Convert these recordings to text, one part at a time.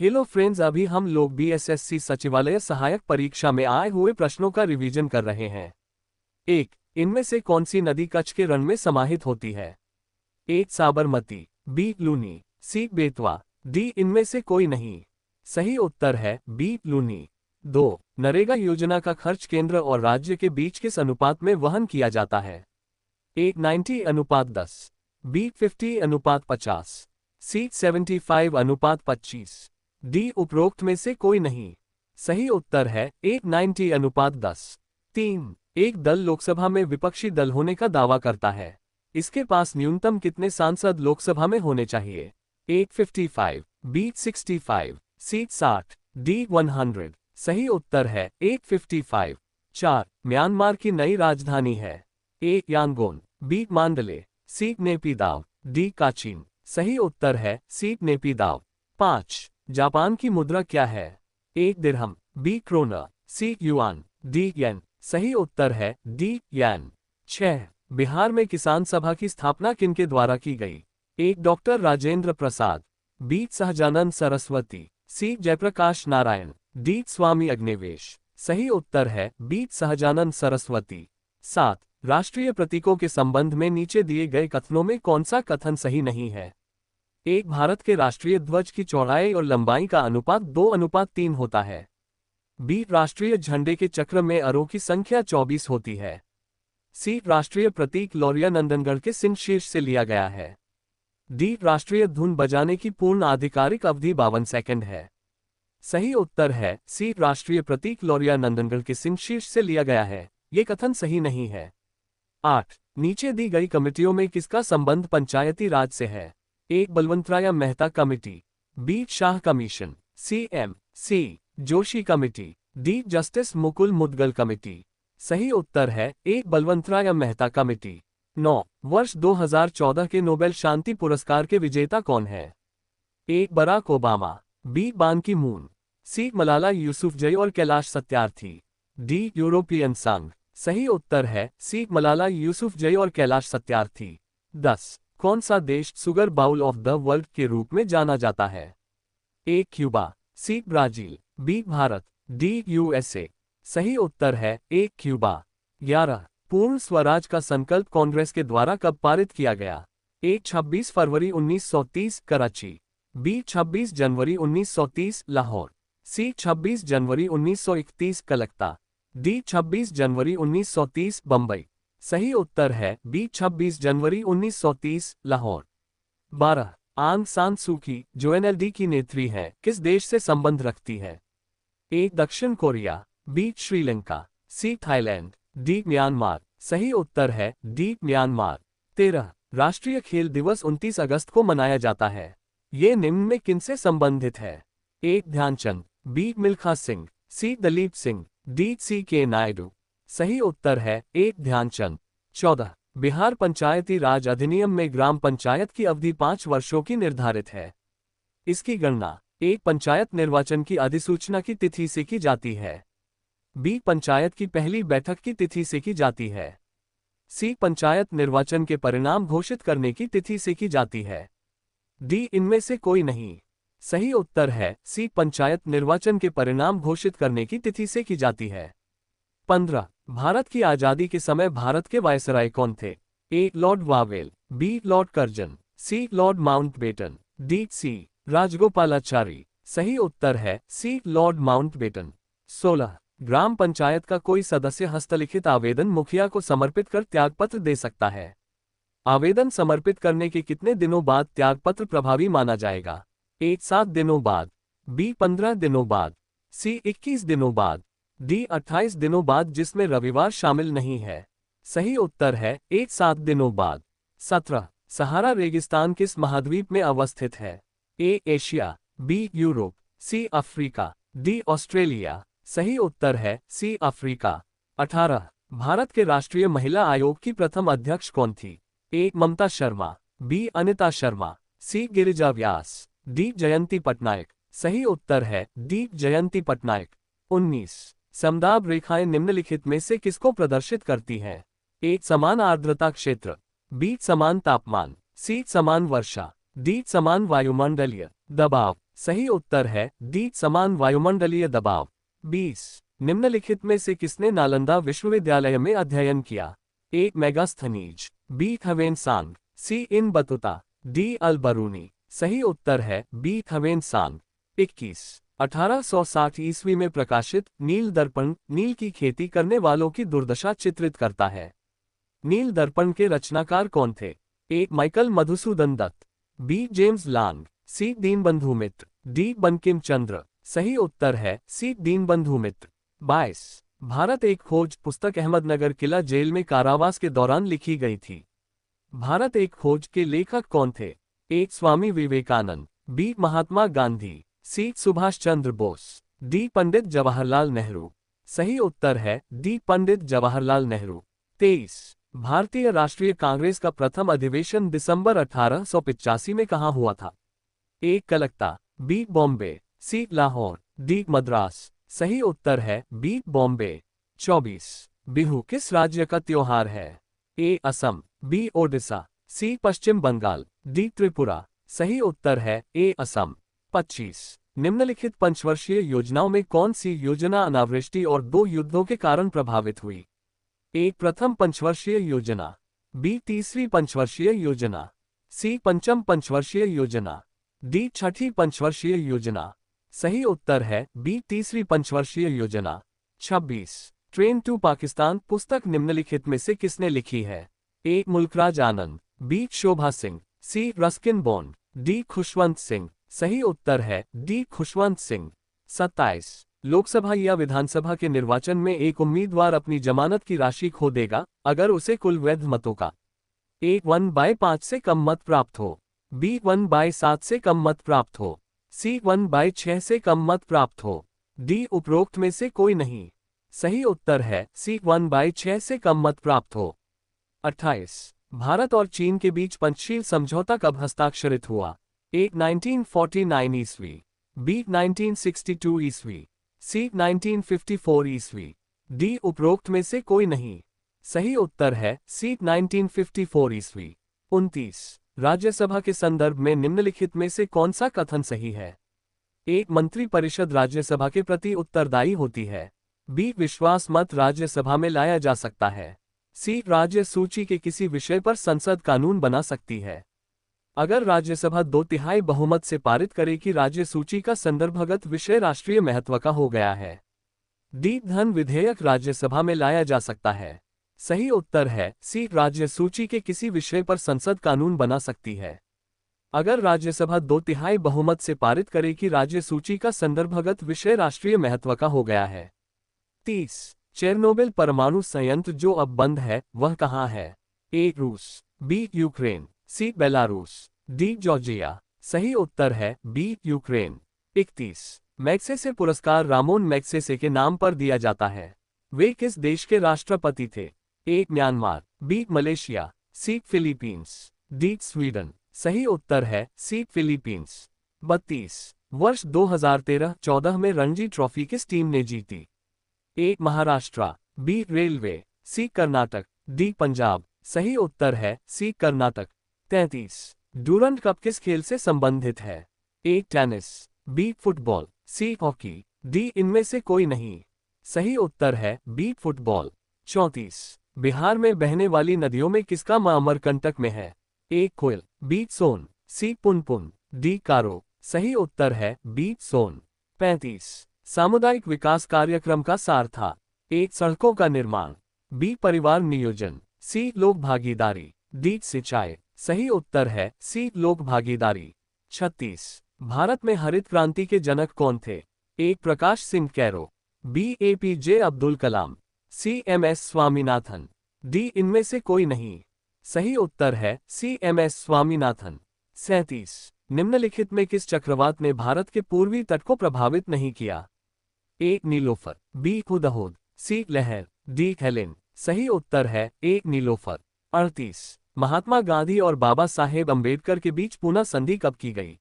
Hello friends, अभी हम लोग बीएसएससी सचिवालय सहायक परीक्षा में आए हुए प्रश्नों का रिवीजन कर रहे हैं। 1. इनमें से कौन सी नदी कच्छ के रण में समाहित होती है? ए. साबरमती, बी. लूनी, सी. बेतवा, डी. इनमें से कोई नहीं। सही उत्तर है बी. लूनी। 2. नरेगा योजना का खर्च केंद्र और राज्य के बीच किस अनुपात में वहन किया जाता है? ए. 90:10, बी. 50:50, सी. 75:25, डी. उपरोक्त में से कोई नहीं। सही उत्तर है ए. 90:10। 3. एक दल लोकसभा में विपक्षी दल होने का दावा करता है। इसके पास न्यूनतम कितने सांसद लोकसभा में होने चाहिए? ए. 55, बी. 65, सी. 60, डी. 100। सही उत्तर है ए. 55। 4. म्यांमार की नई राजधानी है। A. Yangon, B. Mandalay, C. Naypyidaw, D. Kachin. सही उत्तर है सी. नेपिदाव। 5. जापान की मुद्रा क्या है? A. Dirham, B. Krona, C. Yuan, D. Yen. सही उत्तर है डी. येन। 6. बिहार में किसान सभा की स्थापना किनके द्वारा की गई? ए. Doctor Rajendra Prasad, B. सहजानंद सरस्वती, सी. जयप्रकाश नारायण, डी. स्वामी अग्निवेश। सही उत्तर है बी. सहजानंद सरस्वती। 7. राष्ट्रीय प्रतीकों के संबंध में नीचे दिए गए कथनों में कौन सा कथन सही नहीं है? एक. भारत के राष्ट्रीय ध्वज की चौड़ाई और लंबाई का अनुपात 2:3 होता है। बी. राष्ट्रीय झंडे के चक्र में अरों की संख्या 24 होती है। सी. राष्ट्रीय प्रतीक लौरिया नंदनगढ़ के सिंह शीर्ष से लिया गया है। डी. राष्ट्रीय धुन बजाने की पूर्ण आधिकारिक अवधि 52 सेकंड है। सही उत्तर है सी. राष्ट्रीय प्रतीक लौरिया नंदनगढ़ के सिंह शीर्ष से लिया गया है। ये कथन सही नहीं है। 8. नीचे दी गई कमेटियों में किसका संबंध पंचायती राज से है? एक. Balwantrai Mehta committee, B. Shah commission, C. C. Joshi committee, D. Justice Mukul Mudgal committee. सही उत्तर है एक. बलवंतराय मेहता कमेटी। 9. वर्ष 2014 के नोबेल शांति पुरस्कार के विजेता कौन है? A. Barack Obama, B. Ban Ki moon, सी. मलाला यूसुफजई और कैलाश सत्यार्थी, डी. यूरोपियन संघ। सही उत्तर है सी. मलाला यूसुफजई और कैलाश सत्यार्थी। 10. कौन सा देश sugar bowl of the world के रूप में जाना जाता है? A. Cuba, C. Brazil, B. Bharat, D. USA. सही उत्तर है ए. क्यूबा। 11. पूर्ण स्वराज का संकल्प कांग्रेस के द्वारा कब पारित किया गया? ए. 26 फरवरी 1930 कराची, बी. 26 जनवरी 1930 लाहौर, सी. 26 जनवरी 1931 कलकत्ता, डी. 26 जनवरी 1930 बंबई। सही उत्तर है बी. 26 जनवरी 1930 लाहौर। 12. आंग सान सू की, जो एनएलडी की नेत्री है, किस देश से संबंध रखती है? ए. दक्षिण Korea, B. Sri Lanka, C. Thailand, D. Myanmar. सही उत्तर है डी. म्यांमार। 13. राष्ट्रीय खेल दिवस 29 अगस्त को मनाया जाता है। ये निम्न में किनसे संबंधित है? ए. ध्यानचंद, बी. मिल्खा सिंह, सी. दलीप सिंह, डी. सी.के. नायडू। सही उत्तर है ए. ध्यानचंद। 14. बिहार पंचायती राज अधिनियम में ग्राम पंचायत की अवधि 5 वर्षों की निर्धारित है। इसकी गणना ए. पंचायत निर्वाचन की अधिसूचना की तिथि से की जाती है, बी. पंचायत की पहली बैठक की तिथि से की जाती है, सी. पंचायत निर्वाचन के परिणाम घोषित करने की तिथि से की जाती है, डी. इनमें से कोई नहीं। सही उत्तर है सी. पंचायत निर्वाचन के परिणाम घोषित करने की तिथि से की जाती है। 15. भारत की आजादी के समय भारत के वायसराय कौन थे? A. Lord Wavell, B. Lord Curzon, C. Lord Mountbatten, D. C. Rajagopalachari. सही उत्तर है सी. Lord Mountbatten. 16. ग्राम पंचायत का कोई सदस्य हस्तलिखित आवेदन मुखिया को समर्पित कर त्यागपत्र दे सकता है। आवेदन समर्पित करने के कितने दिनों बाद त्यागपत्र प्रभावी माना जाएगा? ए. 7 दिनों बाद, बी. 15 दिनों बाद, सी. 21 दिनों बाद, डी. 28 दिनों बाद जिसमें रविवार शामिल नहीं है। सही उत्तर है ए. 7 दिनों बाद। 17. सहारा रेगिस्तान किस महाद्वीप में अवस्थित है? A. Asia, B. Europe, C. Africa, D. Australia. सही उत्तर है सी. अफ्रीका। 18. भारत के राष्ट्रीय महिला आयोग की प्रथम अध्यक्ष कौन थी? ए. ममता शर्मा, बी. अनिता शर्मा, सी. गिरिजा व्यास, डी. जयंती पटनायक। सही उत्तर है डी. जयंती पटनायक। 19. समदाब रेखाएं निम्नलिखित में से किसको प्रदर्शित करती हैं? ए. समान आर्द्रता क्षेत्र, बी. समान तापमान, सी. समान वर्षा, डी. समान वायुमंडलीय दबाव। सही उत्तर है डी समान वायुमंडलीय दबाव। 20 निम्नलिखित में से किसने नालंदा विश्वविद्यालय में अध्ययन किया? ए मेगास्थनीज, बी खवेनसांग, सी इन बतुता, डी अल बरूनी। सही उत्तर है बी खवेनसांग। 21 1860 ईस्वी में प्रकाशित नील दर्पण नील की खेती करने वालों की दुर्दशा चित्रित करता है। नील दर्पण के रचनाकार कौन थे? A Michael Madhusudan Dutt, B James Long, C Dinabandhu Mitra, D Bankim Chandra. सही उत्तर है सी दीनबंधु मित्र। 22 भारत एक खोज पुस्तक अहमदनगर किला जेल में कारावास के दौरान लिखी गई थी। भारत एक खोज के लेखक कौन थे? ए स्वामी विवेकानंद, बी महात्मा गांधी, सी सुभाष चंद्र बोस, डी पंडित जवाहरलाल नेहरू। सही उत्तर है डी पंडित जवाहरलाल नेहरू। 23 भारतीय राष्ट्रीय कांग्रेस का प्रथम अधिवेशन दिसंबर 1885 में कहाँ हुआ था? ए कलकत्ता, बी बॉम्बे, सी लाहौर, डी मद्रास। सही उत्तर है बी बॉम्बे। 24 बिहू किस राज्य का त्योहार है? ए असम, बी ओडिशा, सी पश्चिम बंगाल, डी त्रिपुरा। सही उत्तर है ए असम। 25 निम्नलिखित पंचवर्षीय योजनाओं में कौन सी योजना अनावृष्टि और 2 युद्धों के कारण प्रभावित हुई? ए प्रथम पंचवर्षीय योजना, बी तीसरी पंचवर्षीय योजना, सी पंचम पंचवर्षीय योजना, डी छठी पंचवर्षीय योजना। सही उत्तर है बी तीसरी पंचवर्षीय योजना। 26 ट्रेन टू पाकिस्तान पुस्तक निम्नलिखित में से किसने लिखी है? A Mulk Raj Anand, B Shobha Singh, C Ruskin Bond, D Khushwant Singh. सही उत्तर है डी खुशवंत सिंह। 27 लोकसभा या विधानसभा के निर्वाचन में एक उम्मीदवार अपनी जमानत की राशि खो देगा अगर उसे कुल वैध मतों का ए 1/5 से कम मत प्राप्त हो, बी 1/7 से कम मत प्राप्त हो, सी 1/6 से कम मत प्राप्त हो, डी उपरोक्त में से कोई नहीं। सही उत्तर है सी 1/6 से कम मत प्राप्त हो। 28 भारत और चीन के बीच पंचशील समझौता कब हस्ताक्षरित हुआ? ए 1949 ईस्वी, बी 1962 ईस्वी, सी 1954 ईस्वी, डी उपरोक्त में से कोई नहीं। सही उत्तर है सी 1954 ईस्वी। 29 राज्यसभा के संदर्भ में निम्नलिखित में से कौन सा कथन सही है? ए मंत्री परिषद राज्यसभा के प्रति उत्तरदायी होती है, बी विश्वास मत राज्यसभा में लाया जा सकता है, सी राज्य सूची के किसी विषय पर संसद कानून बना सकती है। अगर राज्यसभा 2/3 बहुमत से पारित करे कि राज्य सूची का संदर्भगत विषय राष्ट्रीय महत्व का हो गया है, डी धन विधेयक राज्यसभा में लाया जा सकता है। सही उत्तर है सी राज्य सूची के किसी विषय पर संसद कानून बना सकती है। अगर राज्यसभा 2/3 बहुमत से पारित करे कि राज्य सूची का संदर्भगत विषय राष्ट्रीय महत्व का हो गया है। 30 चेरनोबिल परमाणु संयंत्र जो अब बंद है वह कहाँ है? ए रूस, बी यूक्रेन, सी बेलारूस, डी जॉर्जिया। सही उत्तर है बी यूक्रेन। 31 मैग्सेसे पुरस्कार रामोन मैग्सेसे के नाम पर दिया जाता है। वे किस देश के राष्ट्रपति थे? ए म्यांमार, बी मलेशिया, सी फिलीपींस, डी स्वीडन। सही उत्तर है सी फिलीपींस। 32 वर्ष 2013-14 में रणजी ट्रॉफी किस टीम ने जीती? ए महाराष्ट्र, बी रेलवे, सी कर्नाटक, डी पंजाब। सही उत्तर है सी कर्नाटक। 33 डूरंट कप किस खेल से संबंधित है? A tennis, B football, C hockey, D इनमें से कोई नहीं। सही उत्तर है बी फुटबॉल। 34 बिहार में बहने वाली नदियों में किसका मां अमरकंटक में है? ए कोयल, बी सोन, सी पुनपुन, डी कारो। सही उत्तर है बी सोन। 35 सामुदायिक विकास कार्यक्रम का सार था। ए सड़कों का निर्माण, बी परिवार नियोजन, सी लोक भागीदारी, डी सिंचाई। सही उत्तर है सी लोक भागीदारी। 36 भारत में हरित क्रांति के जनक कौन थे? A Prakash Singh Kairon, B APJ Abdul Kalam, C MS Swaminathan, D इनमें से कोई नहीं। सही उत्तर है सी एमएस स्वामीनाथन। 37 निम्नलिखित में किस चक्रवात ने भारत के पूर्वी तट को प्रभावित नहीं किया? ए नीलोफर, बी हुदहुद, सी लहर, डी हेलेन। सही उत्तर है ए नीलोफर। 38 महात्मा गांधी और बाबा साहेब अंबेडकर के बीच पूना संधि कब की गई?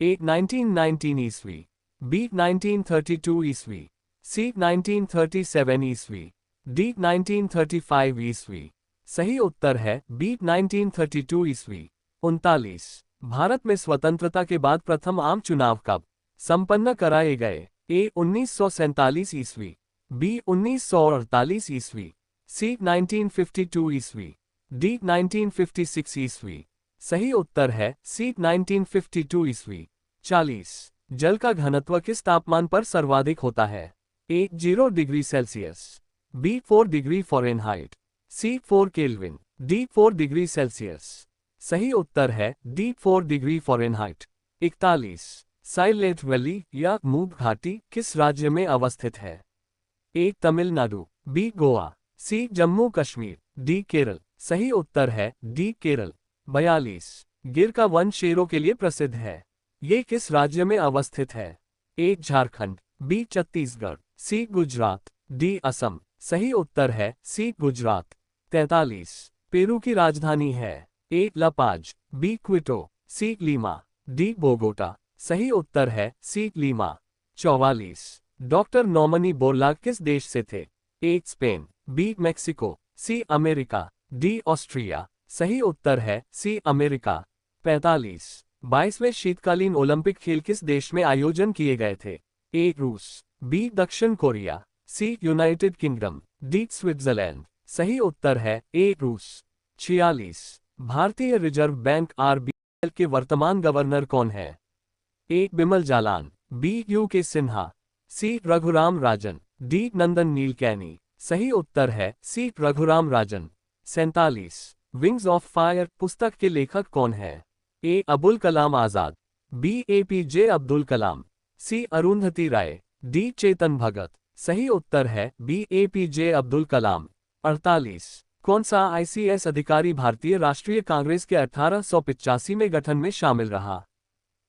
ए 1919 ईस्वी, बी 1932 ईस्वी, सी 1937 ईस्वी, डी 1935 ईस्वी। सही उत्तर है बी 1932 ईस्वी। 39 भारत में स्वतंत्रता के बाद प्रथम आम चुनाव कब संपन्न कराए गए? ए 1947 ईस्वी, बी 1948 ईस्वी, सी 1952 ईस्वी, डी 1956 ईस्वी। सही उत्तर है सी 1952 ईस्वी। 40। जल का घनत्व किस तापमान पर सर्वाधिक होता है? A 0 degree Celsius, B 4 degree Fahrenheit, C 4 Kelvin, D 4 degree Celsius. सही उत्तर है D 4 degree Fahrenheit. 41। Silent valley या मूक घाटी किस राज्य में अवस्थित है? A Tamil Nadu, B Goa, C Jammu Kashmir, D Kerala. सही उत्तर है डी केरल। 42। गिर का वन शेरों के लिए प्रसिद्ध है, ये किस राज्य में अवस्थित है? ए झारखंड, बी छत्तीसगढ़, सी गुजरात, डी असम। सही उत्तर है सी गुजरात। 43। पेरू की राजधानी है? A La Paz, B Quito, C Lima, D Bogota. सही उत्तर है सी लीमा। 44। डॉक्टर नॉमनी बोरलाग किस देश से थे? A Spain, B Mexico, C America, D Austria. सही उत्तर है सी अमेरिका। 45। 22वें शीतकालीन ओलंपिक खेल किस देश में आयोजन किए गए थे? ए रूस, बी दक्षिण Korea, C United kingdom, D Switzerland. सही उत्तर है ए रूस। 46। भारतीय रिजर्व बैंक आरबीआई के वर्तमान गवर्नर कौन है? ए बिमल जालान, बी यू के सिन्हा, सी रघुराम राजन, डी नंदन नीलकैनी। सही उत्तर है सी Raghuram Rajan. 47। Wings of fire पुस्तक के लेखक कौन है? ए अबुल कलाम आजाद, बी एपीजे अब्दुल कलाम, सी अरुंधति राय, डी चेतन भगत। सही उत्तर है बी एपीजे अब्दुल कलाम। 48। कौन सा आईसीएस अधिकारी भारतीय राष्ट्रीय कांग्रेस के 1885 में गठन में शामिल रहा?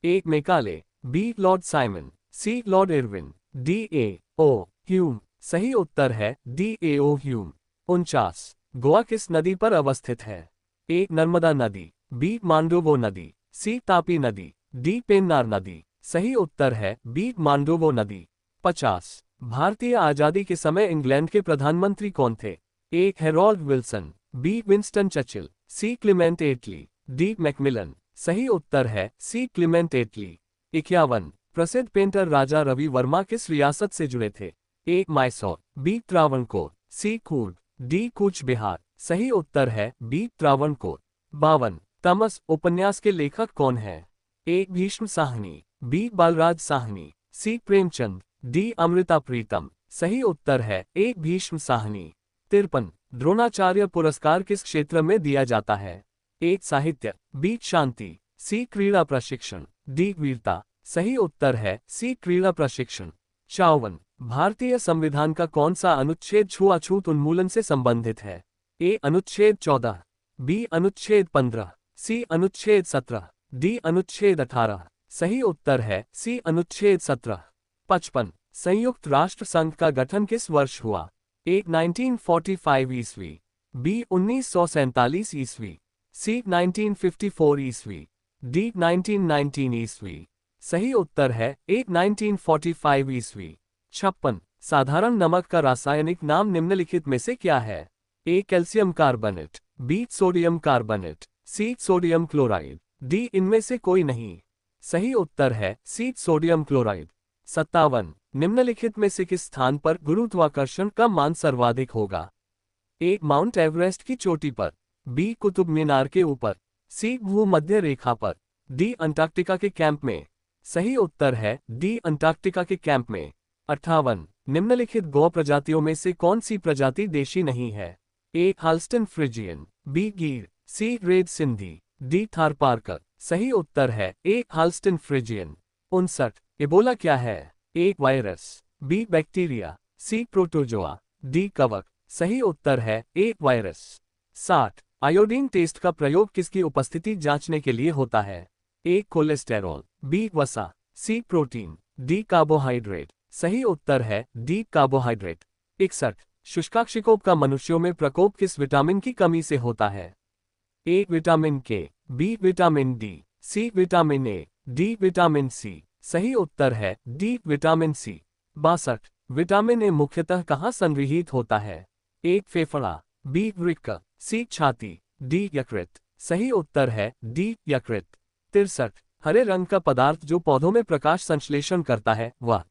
A Macaulay, B Lord Simon, C Lord Irwin, D A O Hume. सही उत्तर है D A O Hume. 49। Goa किस नदी पर अवस्थित है? ए नर्मदा नदी, बी मांडोवो नदी, सी तापी नदी, डी पेन्नार नदी। सही उत्तर है बी मांडोवो नदी। 50। भारतीय आजादी के समय इंग्लैंड के प्रधानमंत्री कौन थे? A Harold Wilson, B Winston Churchill, C Clement Attlee, D Macmillan. सही उत्तर है सी क्लेमेंट एटली। 51। प्रसिद्ध पेंटर राजा रवि वर्मा किस रियासत से जुड़े थे? ए मैसूर, बी त्रावणकोर, सी कूर्ग, डी कूच बिहार। सही उत्तर है बी त्रावणकोर। 52। तमस उपन्यास के लेखक कौन है? ए भीष्म साहनी, बी बालराज साहनी, सी प्रेमचंद, डी अमृता प्रीतम। सही उत्तर है ए भीष्म साहनी। 53। द्रोणाचार्य पुरस्कार किस क्षेत्र में दिया जाता है? ए साहित्य, बी शांति, सी क्रीड़ा प्रशिक्षण, डी वीरता। सही उत्तर है सी क्रीड़ा प्रशिक्षण। 54। भारतीय संविधान का कौन सा अनुच्छेद छुआछूत उन्मूलन से संबंधित है? ए अनुच्छेद 14, बी अनुच्छेद 15, सी अनुच्छेद 17, डी अनुच्छेद 18। सही उत्तर है सी अनुच्छेद 17। 55। संयुक्त राष्ट्र संघ का गठन किस वर्ष हुआ? ए 1945 ईस्वी, बी 1947 ईस्वी, सी 1954 ईस्वी, डी 1919 ईस्वी। सही उत्तर है ए 1945 ईस्वी। 56। साधारण नमक का रासायनिक नाम निम्नलिखित में से क्या है? A calcium carbonate, B sodium carbonate, C sodium chloride, D इनमें से कोई नहीं। सही उत्तर है सी सोडियम क्लोराइड। 57। निम्नलिखित में से किस स्थान पर गुरुत्वाकर्षण का मान सर्वाधिक होगा? ए माउंट एवरेस्ट की चोटी पर, बी कुतुब मीनार के ऊपर, सी भूमध्य रेखा पर, डी अंटार्कटिका के कैंप में। सही उत्तर है डी अंटार्कटिका के कैंप में। 58। निम्नलिखित गौ प्रजातियों में से कौन सी प्रजाति देशी नहीं है? ए हाल्स्टन फ्रिजियन, बी गीर, सी रेड सिंधी, डी थारपारकर। सही उत्तर है ए हाल्स्टन फ्रिजियन। 59। इबोला क्या है? ए वायरस, बी बैक्टीरिया, सी प्रोटोजोआ, डी कवक। सही उत्तर है ए वायरस। 60। आयोडीन टेस्ट का प्रयोग किसकी उपस्थिति जांचने के लिए होता है? ए कोलेस्टेरॉल, बी वसा, सी प्रोटीन, डी कार्बोहाइड्रेट। सही उत्तर है डी कार्बोहाइड्रेट। 61। शुष्काक्षिकोप का मनुष्यों में प्रकोप किस विटामिन की कमी से होता है? A vitamin K, B vitamin D, C vitamin A, D vitamin C. सही उत्तर है D vitamin C. 62। Vitamin A मुख्यतः कहाँ संगृहीत होता है? ए फेफड़ा, बी वृक्क, सी छाती, डी यकृत। सही उत्तर है डी यकृत। 63 हरे रंग का पदार्थ जो पौधों में प्रकाश संश्लेषण करता है वह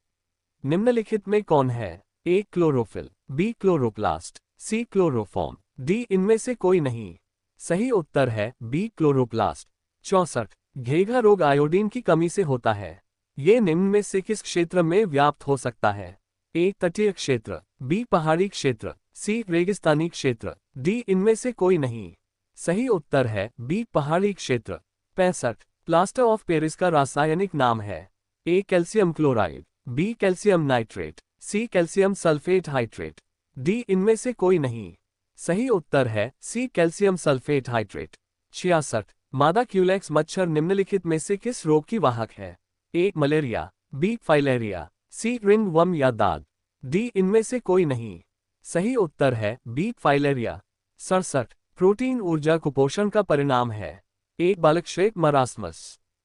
निम्नलिखित में कौन है? A chlorophyll, B chloroplast, C chloroform, D इनमें से कोई नहीं। सही उत्तर है बी क्लोरोप्लास्ट। 64 घेघा रोग आयोडीन की कमी से होता है। ये निम्न में से किस क्षेत्र में व्याप्त हो सकता है? ए तटीय क्षेत्र, बी पहाड़ी क्षेत्र, सी रेगिस्तानी क्षेत्र, डी इनमें से कोई नहीं। सही उत्तर है बी पहाड़ी क्षेत्र। 65 प्लास्टर ऑफ पेरिस का रासायनिक नाम है। A calcium chloride, B calcium nitrate, C calcium sulphate hydrate, D इनमें से कोई नहीं। सही उत्तर है सी कैल्शियम सल्फेट हाइड्रेट। 66 मादा क्यूलेक्स मच्छर निम्नलिखित में से किस रोग की वाहक है? ए मलेरिया, बी फाइलेरिया, सी रिंगवर्म या दाग, डी इनमें से कोई नहीं। सही उत्तर है बी फाइलेरिया। 67 प्रोटीन ऊर्जा कुपोषण का परिणाम है। ए बालकश्रेक मरासमस,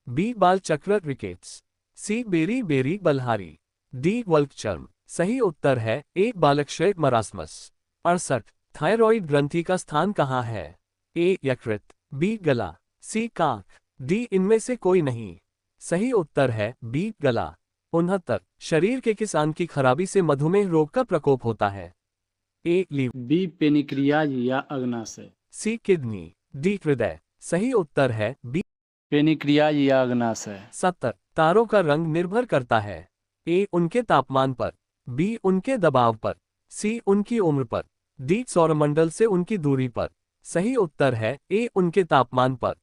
बी बाल चक्र रिकेट्स, सी बेरी बेरी बलहारी, डी वल्क चर्म। सही उत्तर है ए बालकश्रेक मरासमस। 68 थायरॉइड ग्रंथि का स्थान कहाँ है? ए यकृत, बी गला, सी कांख, डी इनमें से कोई नहीं। सही उत्तर है बी गला। 69 शरीर के किस अंग की खराबी से मधुमेह रोग का प्रकोप होता है? ए लीवर, बी पेनिक्रियाज या अग्नाशय, सी किडनी, डी हृदय। सही उत्तर है बी पेनिक्रियाज या अग्नाशय। 70 तारों का रंग निर्भर करता है। ए उनके तापमान पर, बी उनके दबाव पर, सी उनकी उम्र पर, डी सौरमंडल से उनकी दूरी पर। सही उत्तर है ए उनके तापमान पर।